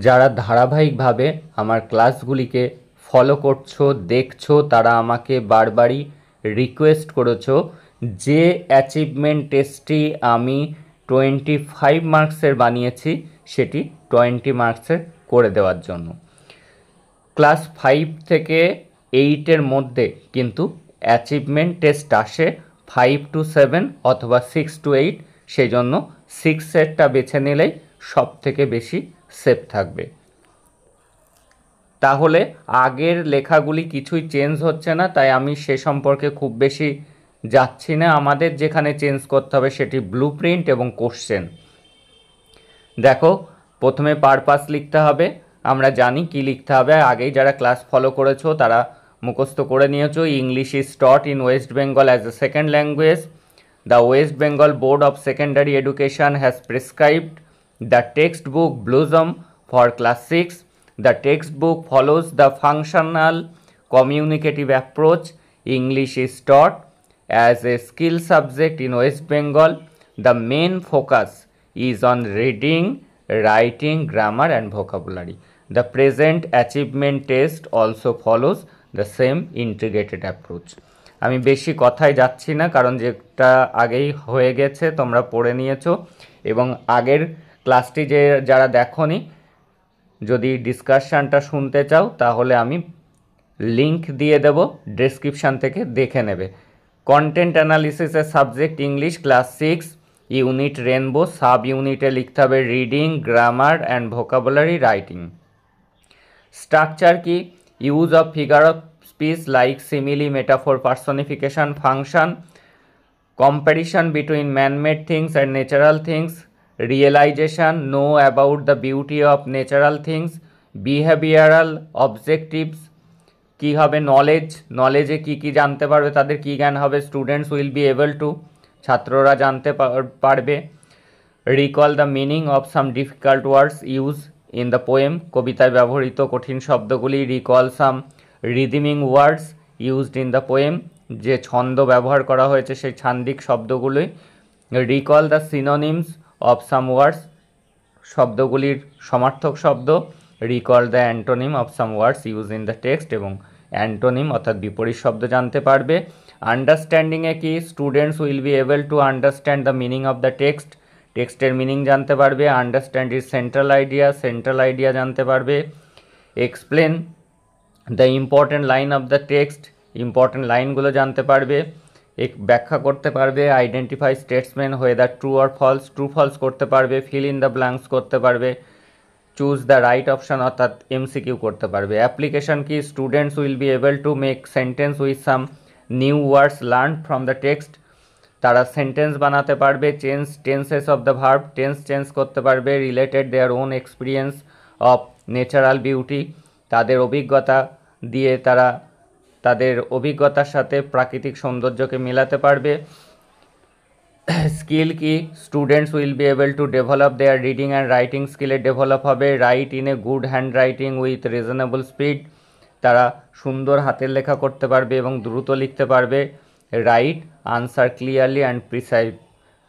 যারা ধারাবাহিকভাবে আমার ক্লাসগুলিকে ফলো করছো, দেখছো, তারা আমাকে বারবারই রিকোয়েস্ট করেছো যে অ্যাচিভমেন্ট টেস্টটি আমি 25 মার্কসের বানিয়েছি সেটি 20 মার্কসের করে দেওয়ার জন্য। ক্লাস 5 থেকে 8-এর মধ্যে কিন্তু অ্যাচিভমেন্ট টেস্ট আসে 5 to 7 অথবা 6 to 8, সেই জন্য 6-এরটা বেছে নিলেই সব থেকে বেশি সেফ থাকবে। তাহলে আগের লেখাগুলি কিছুই চেঞ্জ হচ্ছে না, তাই আমি সে সম্পর্কে খুব বেশি যাচ্ছি না। আমাদের যেখানে চেঞ্জ করতে হবে সেটি ব্লু প্রিন্ট এবং কোশ্চেন। দেখো, প্রথমে পারপাস লিখতে হবে। আমরা জানি কি লিখতে হবে, আগেই যারা ক্লাস ফলো করেছো তারা মুখস্থ করে নিয়েছো। English is taught in West Bengal as a second language. The West Bengal board of secondary education has prescribed the text book blossom for class 6. The textbook follows the functional communicative approach. English is taught as a skill subject in West Bengal. The main focus is on reading, writing, grammar and vocabulary. The present achievement test also follows the same integrated approach. আমি বেশি কথায় যাচ্ছি না, কারণ যেটা আগেই হয়ে গেছে তোমরা পড়ে নিয়েছো। এবং আগের ক্লাসটি যারা দেখোনি, যদি ডিসকাশনটা শুনতে চাও তাহলে আমি লিংক দিয়ে দেব, ডেসক্রিপশান থেকে দেখে নেবে। কন্টেন্ট অ্যানালিসিসের subject English, class 6, unit rainbow. Sub ইউনিটে লিখতে হবে reading, grammar and vocabulary, writing. Structure কি? Use of figure of speech like simile, metaphor, personification, function, comparison between man made things and natural things, realization, know about the beauty of natural things, behavioral objectives কি হবে, knowledge, নলেজে কি কি জানতে পারবে, তাদের কি জ্ঞান হবে, students will be able to, ছাত্ররা জানতে পারবে। Recall the meaning of some difficult words use in the poem, কবিতায় ব্যবহৃত কঠিন শব্দগুলি। রিকল সাম রিদিমিং words used in the poem, যে ছন্দ ব্যবহার করা হয়েছে সেই ছান্দিক শব্দগুলি। Recall the synonyms of some words, শব্দগুলির সমার্থক শব্দ। Recall the antonym of some words use in the text, এবং অ্যান্টোনিম অর্থাৎ বিপরীত শব্দ জানতে পারবে। আন্ডারস্ট্যান্ডিংয়ে কি? Students will be able to understand the meaning of the text, টেক্সটের মিনিং জানতে পারবে। Understand is central idea, central idea জানতে পারবে। Explain the important line of the text, important লাইনগুলো জানতে পারবে, ব্যাখ্যা করতে পারবে। Identify statements whether true or false, true false করতে পারবে। ফিল ইন দ্য ব্ল্যাঙ্কস করতে পারবে। চুজ দ্য রাইট অপশান অর্থাৎ এমসিকিউ করতে পারবে। অ্যাপ্লিকেশন কি? Students will be able to make sentence with some new words learn from the text, তারা sentence বানাতে পারবে। Change tenses of the verb, tense change করতে পারবে। Related their own experience of natural beauty, তাদের অভিজ্ঞতা দিয়ে তারা তাদের অভিজ্ঞতার সাথে প্রাকৃতিক সৌন্দর্যকে মেলাতে পারবে। স্কিল কি? Students will be able to develop their reading and writing স্কিলে ডেভেলপ হবে। Write in a good handwriting with reasonable speed, তারা সুন্দর হাতের লেখা করতে পারবে এবং দ্রুত লিখতে পারবে। Right answer clearly and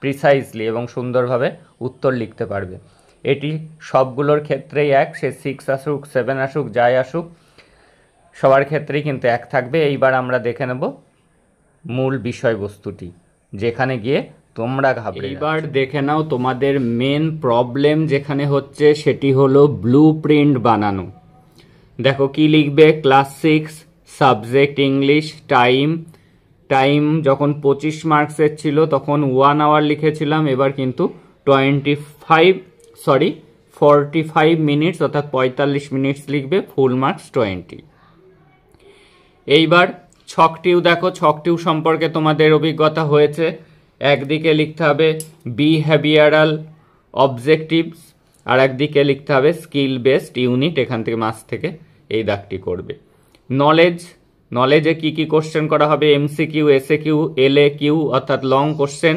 precisely, এবং সুন্দরভাবে উত্তর লিখতে পারবে। এটি সবগুলোর ক্ষেত্রেই এক, সে 6 আসুক 7 আসুক যাই আসুক, সবার ক্ষেত্রেই কিন্তু এক থাকবে। এইবার আমরা দেখে নেব মূল বিষয়বস্তুটি, যেখানে গিয়ে তোমরা ঘাবড়ে। এইবার দেখে নাও তোমাদের মেন প্রবলেম যেখানে হচ্ছে সেটি হলো ব্লু প্রিন্ট বানানো। দেখো কি লিখবে, ক্লাস 6 সাবজেক্ট ইংলিশ। টাইম যখন 25 মার্কসের ছিল তখন 1 আওয়ার লিখেছিলাম, এবার কিন্তু 45 মিনিটস অর্থাৎ 45 মিনিটস লিখবে, ফুল মার্কস 20। এইবার ছকটিও দেখো, ছকটিও সম্পর্কে তোমাদের অভিজ্ঞতা হয়েছে। একদিকে লিখতে হবে বিহেভিয়ারাল অবজেক্টিভস, আর একদিকে লিখতে হবে স্কিল বেসড ইউনিট, এখান থেকে মাস থেকে এই দাগটি করবে। নলেজে কি কি কোশ্চেন করা হবে, এমসিকিউ, এসএকিউ, এলএকিউ অর্থাৎ লং কোশ্চেন।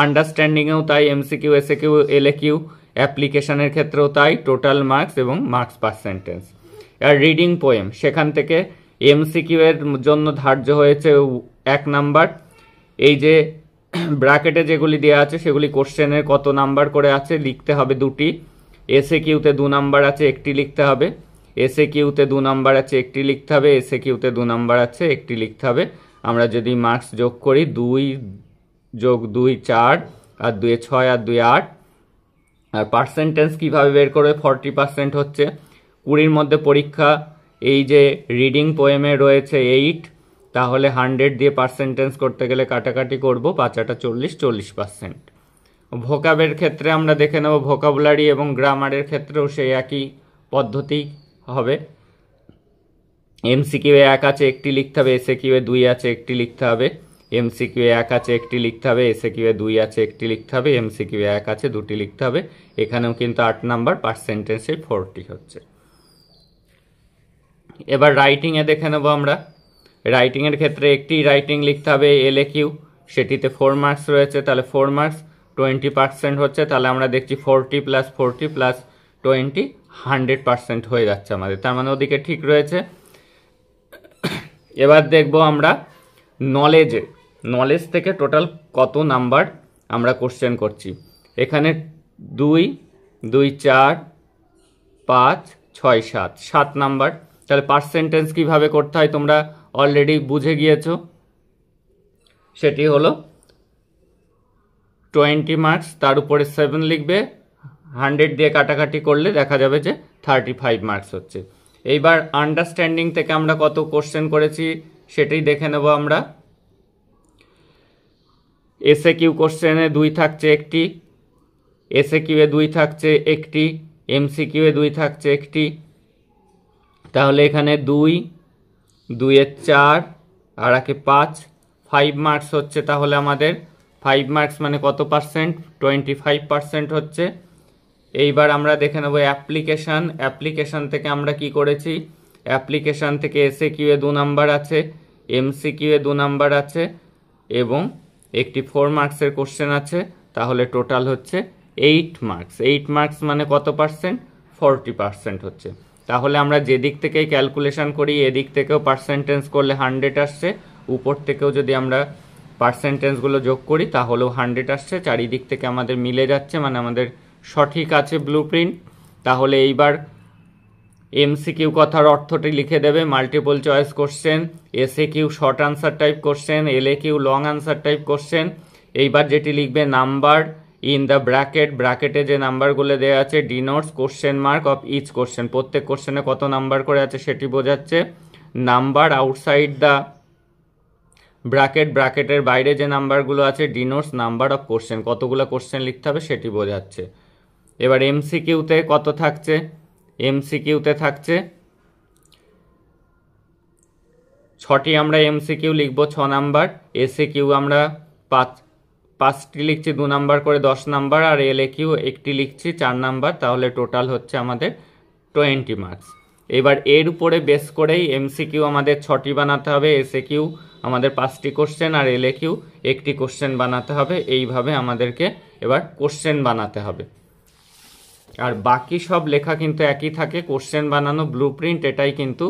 আন্ডারস্ট্যান্ডিংয়েও তাই, এমসিকিউ, এসএকিউ, এলএকিউ। অ্যাপ্লিকেশনের ক্ষেত্রেও তাই, টোটাল মার্কস এবং marks per sentence. Are reading poem, সেখান থেকে এমসিকিউ এর জন্য ধার্য হয়েছে 1 নাম্বার। এই যে ব্র্যাকেটে যেগুলি দেওয়া আছে সেগুলি কোশ্চেনের কত নাম্বার করে আছে লিখতে হবে 2টি। এসএ কিউতে 2 নাম্বার আছে, একটি লিখতে হবে। এসএ কিউতে 2 নাম্বার আছে, একটি লিখতে হবে। এসএ কিউতে 2 নাম্বার আছে, একটি লিখতে হবে। আমরা যদি মার্কস যোগ করি 2 যোগ 2 4, আর 2 6, আর 2 8। আর পার্সেন্টেজ কীভাবে বের করবে? 40% হচ্ছে 20-র মধ্যে পরীক্ষা। এই যে রিডিং পোয়েমে রয়েছে 8, তাহলে 100 দিয়ে পার্সেন্টেজ করতে গেলে কাটাকাটি করব, 5 40, 40%। ভোকাবের ক্ষেত্রে আমরা দেখে নেব, ভোকাবুলারি এবং গ্রামারের ক্ষেত্রেও সেই একই পদ্ধতি হবে। এমসিকিউ 1 আছে, একটি লিখতে হবে। এসএকিউ 2 আছে, একটি লিখতে হবে। এমসিকিউ 1 আছে, একটি লিখতে হবে। এসএকিউ 2 আছে, একটি লিখতে হবে। এমসিকিউ 1 আছে, 2টি লিখতে হবে। এখানেও কিন্তু 8 নাম্বার, পার্সেন্টেজে 40 হচ্ছে। এবার রাইটিংয়ে দেখে নেব আমরা। রাইটিংয়ের ক্ষেত্রে একটি রাইটিং লিখতে হবে, এলএকিউ, সেটিতে 4 মার্কস রয়েছে, তাহলে 4 মার্কস 20% হচ্ছে। তাহলে আমরা দেখছি 40 + 40 + 20 100% হয়ে যাচ্ছে আমাদের, তার মানে ওদিকে ঠিক রয়েছে। এবার দেখব আমরা নলেজ থেকে টোটাল কত নাম্বার আমরা কোশ্চেন করছি। এখানে 2 2 4 5 6 7 7 নাম্বার। তাহলে পার্সেন্টেজ কিভাবে করতে হয় তোমরা অলরেডি বুঝে গিয়েছো, সেটি হলো 20 মার্কস, তার উপরে 7 লিখবে। 100 দিয়ে কাটাকাটি করলে দেখা যাবে যে 35 মার্কস হচ্ছে। এইবার আন্ডারস্ট্যান্ডিং থেকে আমরা কত কোশ্চেন করেছি সেটাই দেখে নেব আমরা। এসএকিউ কোশ্চেনে 2 থাকছে একটি, এসএকিউ 2 থাকছে একটি, এমসিকিউ 2 থাকছে একটি। তাহলে এখানে 2 2 4 আর 5 মার্কস হচ্ছে। তাহলে আমাদের 5 মার্কস মানে কত পার্সেন্ট? 25% হচ্ছে। এইবার আমরা দেখে নেব অ্যাপ্লিকেশান থেকে আমরা কি করেছি। অ্যাপ্লিকেশান থেকে এসএকিউ 2 নাম্বার আছে, এমসিকিউ 2 নাম্বার আছে এবং একটি 4 মার্কসের কোশ্চেন আছে। তাহলে টোটাল হচ্ছে 8 মার্কস। 8 মার্কস মানে কত পার্সেন্ট? 40% হচ্ছে। তাহলে আমরা যে দিক থেকেই ক্যালকুলেশন করি, এদিক থেকেও পার্সেন্টেজ করলে 100 আসছে, উপর থেকেও যদি আমরা পার্সেন্টেজগুলো যোগ করি তাহলেও 100 আসছে। চারিদিক থেকে আমাদের মিলে যাচ্ছে, মানে আমাদের সঠিক আছে ব্লুপ্রিন্ট। তাহলে এইবার এমসিকিউ কথার অর্থটি লিখে দেবে, multiple choice question, SAQ short answer type question, LAQ long answer type question. এইবার যেটি লিখবে নাম্বার ইন দ্য ব্র্যাকেটে যে নাম্বারগুলো দেওয়া আছে denotes question mark of each question, প্রত্যেক কোশ্চেনে কত নাম্বার করে আছে সেটি বোঝাচ্ছে। নাম্বার আউটসাইড দ্য ব্র্যাকেটের বাইরে যে নাম্বারগুলো আছে ডিনোটস নাম্বার অফ কোশ্চেন, কতগুলো কোশ্চেন লিখতে হবে সেটি বোঝাচ্ছে। এবার এমসিকিউতে কত থাকছে? এমসিকিউতে থাকছে 6টি আমরা এমসিকিউ লিখবো, 6 নাম্বার। এসএকিউ আমরা 5টি লিখছি, 2 নাম্বার করে 10 নাম্বার। আর এলএকিউ একটি লিখছি, 4 নাম্বার। তাহলে টোটাল হচ্ছে আমাদের 20 মার্কস। এবার এর উপরে বেস করেই এমসিকিউ আমাদের 6টি বানাতে হবে, এসএকিউ আমাদের 5টি কোশ্চেন, আর এলএকিউ একটি কোশ্চেন বানাতে হবে। এইভাবে আমাদেরকে এবার কোশ্চেন বানাতে হবে। আর বাকি সব লেখা কিন্তু একই থাকে, কোশ্চেন বানানো ব্লুপ্রিন্ট এটাই কিন্তু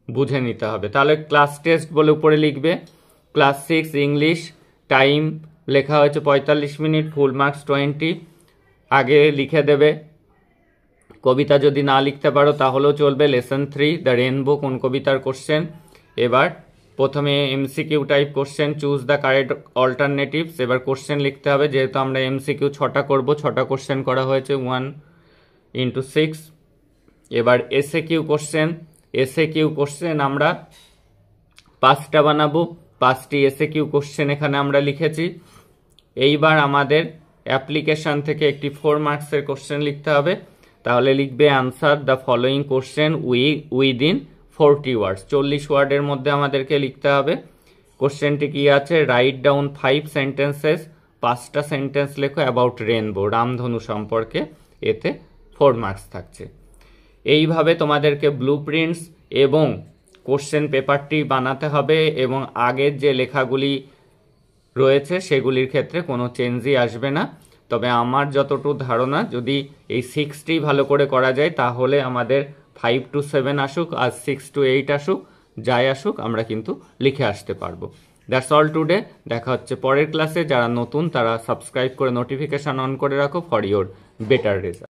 বুঝে নিতে হবে। তাহলে ক্লাস টেস্ট বলে উপরে লিখবে, ক্লাস 6 ইংলিশ, টাইম লেখা হয়েছে 45 মিনিট, ফুল মার্কস 20। আগে লিখে দেবে। কবিতা যদি না লিখতে পারো তাহলেও চলবে, লেসন 3 দ্য রেনবো কোন কবিতার কোশ্চেন। এবার প্রথমে MCQ type question, choose the correct alternatives. এবার কোশ্চেন লিখতে হবে, যেহেতু আমরা এমসিকিউ 6টা করবো, 6টা কোশ্চেন করা হয়েছে, 1 × 6। এবার এসএকিউ কোশ্চেন আমরা 5টা বানাবো, 5টি এসএকিউ কোশ্চেন এখানে আমরা লিখেছি। এইবার আমাদের অ্যাপ্লিকেশান থেকে একটি 4 মার্কসের কোশ্চেন লিখতে হবে। তাহলে লিখবে answer the following question within 40 ওয়ার্ডস, 40 ওয়ার্ডের মধ্যে আমাদেরকে লিখতে হবে। কোশ্চেনটি কি আছে? রাইট ডাউন 5 সেন্টেন্সেস, 5টা সেন্টেন্স লেখো অ্যাবাউট রেনবো, রামধনু সম্পর্কে। এতে 4 মার্কস থাকছে। এইভাবে তোমাদেরকে ব্লুপ্রিন্টস এবং কোশ্চেন পেপারটি বানাতে হবে, এবং আগের যে লেখাগুলি রয়েছে সেগুলির ক্ষেত্রে কোনো চেঞ্জই আসবে না। তবে আমার যতটুকু ধারণা, যদি এই 6টি ভালো করে করা যায় তাহলে আমাদের 5 to 7 আসুক আর 6 to 8 আসুক, যাই আসুক আমরা কিন্তু লিখে আসতে পারবো। That's all today. দেখা হচ্ছে পরের ক্লাসে। যারা নতুন তারা সাবস্ক্রাইব করে নোটিফিকেশান অন করে রাখো ফর ইওর বেটার রেজাল্ট।